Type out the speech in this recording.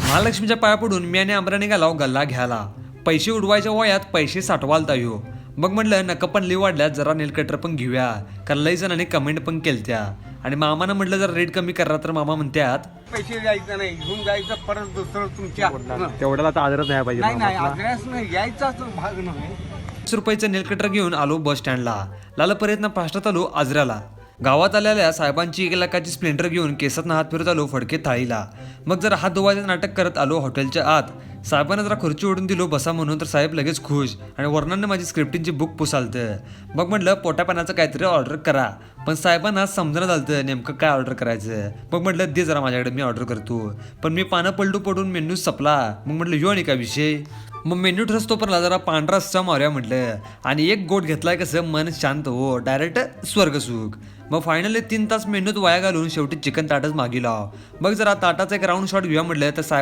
महालक्ष्मीच्या पाया पडून मी आणि आमरा निघाला गल्ला घ्यायला. पैसे उडवायच्या वयात पैसे साठवालता यो. मग म्हटलं नका पण लई वाढल्यात, जरा नेल कटर पण घेऊया, कारण लई जणांनी कमेंट पण केलत्या. आणि मामानं म्हटलं जर रेट कमी करा, तर मामा म्हणतात पैसे द्यायचं नाही, घेऊन जायचं परत दुसरं तुमच्या तेवढ्याला तर आदरच नाही पाहिजे नाही नाही आग्रहाच नाही, यायचाच भाग नाही. 20 रुपयाचं नेल कटर घेऊन आलो बस स्टँडला. लाला पर्यंत फास्टात आलो आजऱ्याला. गावात आलेल्या साहेबांची 1 लाखाची स्प्लेंडर घेऊन केसात हात फिरत आलो फडके थाळीला. मग जरा हात धुवायचं नाटक करत आलो हॉटेलच्या आत. साहेबांना जरा खुर्ची ओढून दिलो बसा म्हणून, तर साहेब लगेच खुश आणि वर्णाने माझी स्क्रिप्टिंगची बुक पुसालतं. मग म्हटलं पोटापाण्याचं काहीतरी ऑर्डर करा, पण साहेबांना समजणं झालं नेमकं काय ऑर्डर करायचं. मग म्हटलं दे जरा माझ्याकडे, मी ऑर्डर करतो. पण मी पानं पलटू पडून मेन्यू संपला. मग म्हटलं यो आणि काय विषय. मग मेन्यू ठरसतो पण जरा पांढरा रस्सा मारूया म्हटलं, आणि एक गोट घेतलाय कसं मन शांत हो, डायरेक्ट स्वर्गसुख. मग फायनली 3 तास मेन्यूत वाया घालून शेवटी चिकन ताटच मागी लाव. मग जरा ताटाचा एक राऊंड शॉट घेऊया म्हटलं, तर साहेब